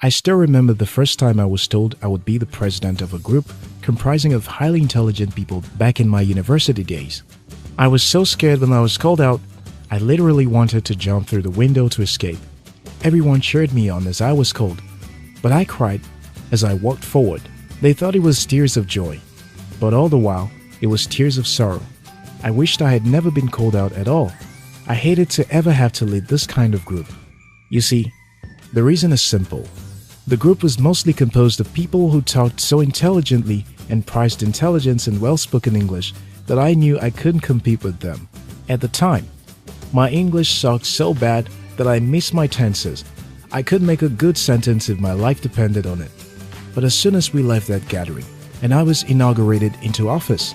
I still remember the first time I was told I would be the president of a group comprising of highly intelligent people back in my university days. I was so scared when I was called out, I literally wanted to jump through the window to escape. Everyone cheered me on as I was called, but I cried as I walked forward. They thought it was tears of joy, but all the while, it was tears of sorrow. I wished I had never been called out at all. I hated to ever have to lead this kind of group. You see, the reason is simple. The group was mostly composed of people who talked so intelligently and prized intelligence and well-spoken English that I knew I couldn't compete with them. At the time, my English sucked so bad that I missed my tenses. I couldn't make a good sentence if my life depended on it. But as soon as we left that gathering and I was inaugurated into office,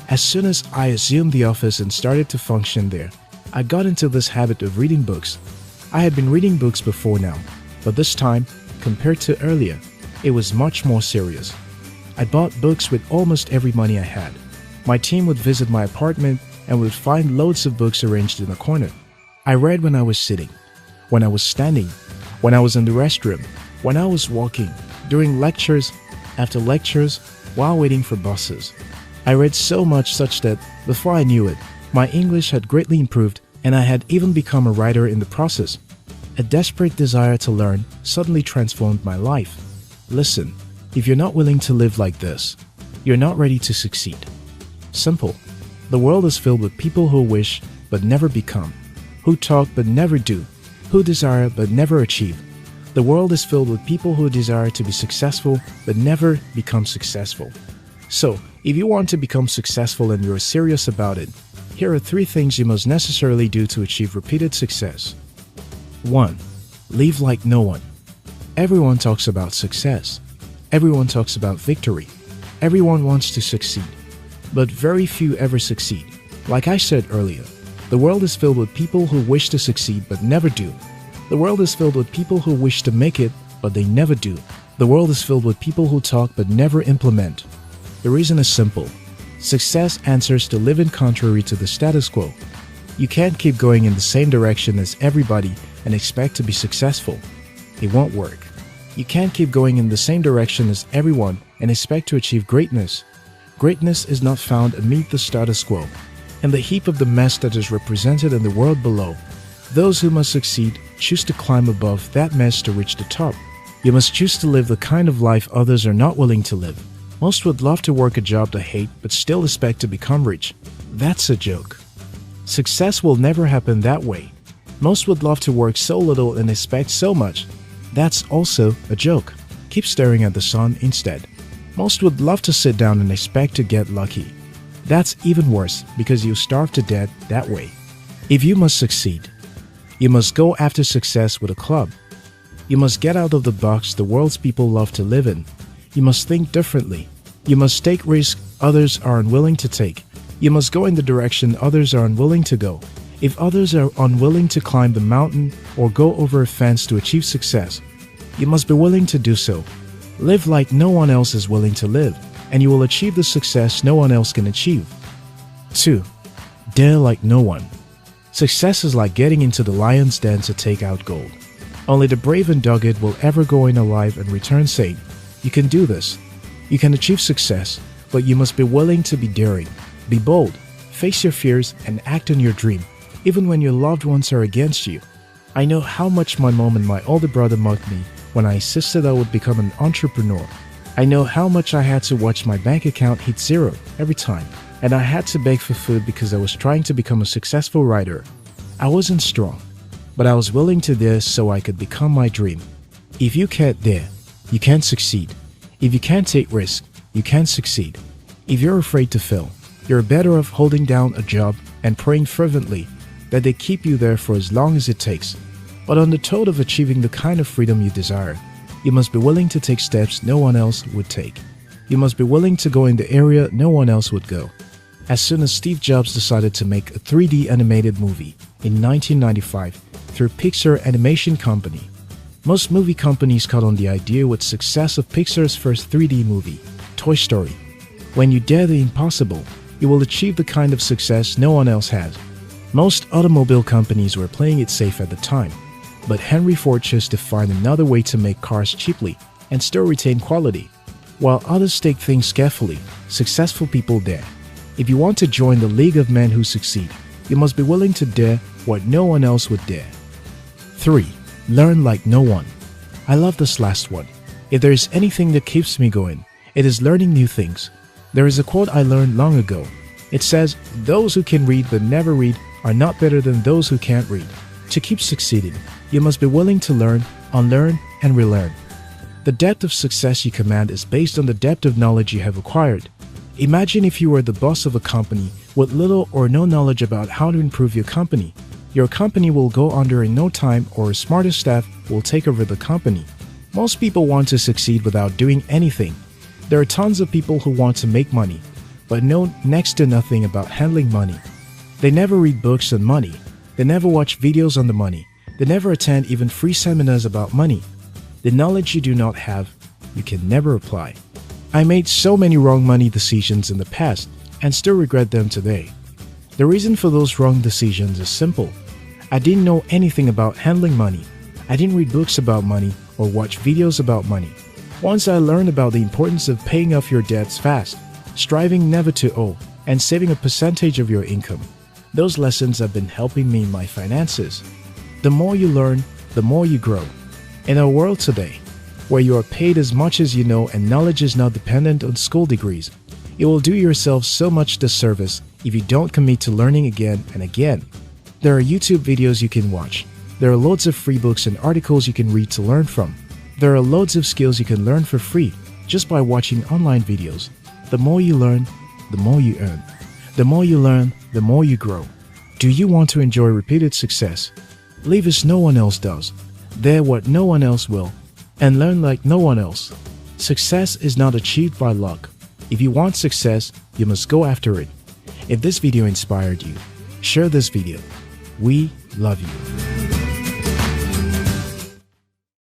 as soon as I assumed the office and started to function there, I got into this habit of reading books. I had been reading books before now, but this time, compared to earlier, it was much more serious. I bought books with almost every money I had. My team would visit my apartment and would find loads of books arranged in a corner. I read when I was sitting, when I was standing, when I was in the restroom, when I was walking, during lectures, after lectures, while waiting for buses. I read so much such that, before I knew it, my English had greatly improved and I had even become a writer in the process. A desperate desire to learn suddenly transformed my life. Listen, if you're not willing to live like this, you're not ready to succeed. Simple. The world is filled with people who wish but never become, who talk but never do, who desire but never achieve. The world is filled with people who desire to be successful but never become successful. So, if you want to become successful and you're serious about it, here are 3 things you must necessarily do to achieve repeated success. 1. Live like no one. Everyone talks about success. Everyone talks about victory. Everyone wants to succeed. But very few ever succeed. Like I said earlier, the world is filled with people who wish to succeed but never do. The world is filled with people who wish to make it, but they never do. The world is filled with people who talk but never implement. The reason is simple. Success answers to living contrary to the status quo. You can't keep going in the same direction as everybody and expect to be successful. It won't work. You can't keep going in the same direction as everyone and expect to achieve greatness. Greatness is not found amid the status quo. In the heap of the mess that is represented in the world below, those who must succeed choose to climb above that mess to reach the top. You must choose to live the kind of life others are not willing to live. Most would love to work a job they hate but still expect to become rich. That's a joke. Success will never happen that way. Most would love to work so little and expect so much. That's also a joke. Keep staring at the sun instead. Most would love to sit down and expect to get lucky. That's even worse because you starve to death that way. If you must succeed, you must go after success with a club. You must get out of the box the world's people love to live in. You must think differently. You must take risks others are unwilling to take. You must go in the direction others are unwilling to go. If others are unwilling to climb the mountain or go over a fence to achieve success, you must be willing to do so. Live like no one else is willing to live, and you will achieve the success no one else can achieve. 2. Dare like no one. Success is like getting into the lion's den to take out gold. Only the brave and dogged will ever go in alive and return saying, "You can do this." You can achieve success, but you must be willing to be daring. Be bold, face your fears, and act on your dream, even when your loved ones are against you. I know how much my mom and my older brother mocked me when I insisted I would become an entrepreneur. I know how much I had to watch my bank account hit zero every time, and I had to beg for food because I was trying to become a successful writer. I wasn't strong, but I was willing to dare so I could become my dream. If you can't dare, you can't succeed. If you can't take risks, you can't succeed. If you're afraid to fail, you're better off holding down a job and praying fervently that they keep you there for as long as it takes. But on the toad of achieving the kind of freedom you desire, you must be willing to take steps no one else would take. You must be willing to go in the area no one else would go. As soon as Steve Jobs decided to make a 3D animated movie in 1995 through Pixar Animation Company, most movie companies caught on the idea with success of Pixar's first 3D movie, Toy Story. When you dare the impossible, you will achieve the kind of success no one else has. Most automobile companies were playing it safe at the time. But Henry Ford chose to find another way to make cars cheaply and still retain quality. While others take things carefully, successful people dare. If you want to join the league of men who succeed, you must be willing to dare what no one else would dare. 3. Learn like no one. I love this last one. If there is anything that keeps me going, it is learning new things. There is a quote I learned long ago. It says, "Those who can read but never read are not better than those who can't read." To keep succeeding, you must be willing to learn, unlearn, and relearn. The depth of success you command is based on the depth of knowledge you have acquired. Imagine if you were the boss of a company with little or no knowledge about how to improve your company. Your company will go under in no time, or a smarter staff will take over the company. Most people want to succeed without doing anything. There are tons of people who want to make money, but know next to nothing about handling money. They never read books on money. They never watch videos on the money. They never attend even free seminars about money. The knowledge you do not have, you can never apply. I made so many wrong money decisions in the past and still regret them today. The reason for those wrong decisions is simple. I didn't know anything about handling money. I didn't read books about money or watch videos about money. Once I learned about the importance of paying off your debts fast, striving never to owe, and saving a percentage of your income, those lessons have been helping me in my finances. The more you learn, the more you grow. In our world today, where you are paid as much as you know and knowledge is not dependent on school degrees, you will do yourself so much disservice if you don't commit to learning again and again. There are YouTube videos you can watch. There are loads of free books and articles you can read to learn from. There are loads of skills you can learn for free just by watching online videos. The more you learn, the more you earn. The more you learn, the more you grow. Do you want to enjoy repeated success? Live as no one else does. Dare what no one else will, and learn like no one else. Success is not achieved by luck. If you want success, you must go after it. If this video inspired you, share this video. We love you.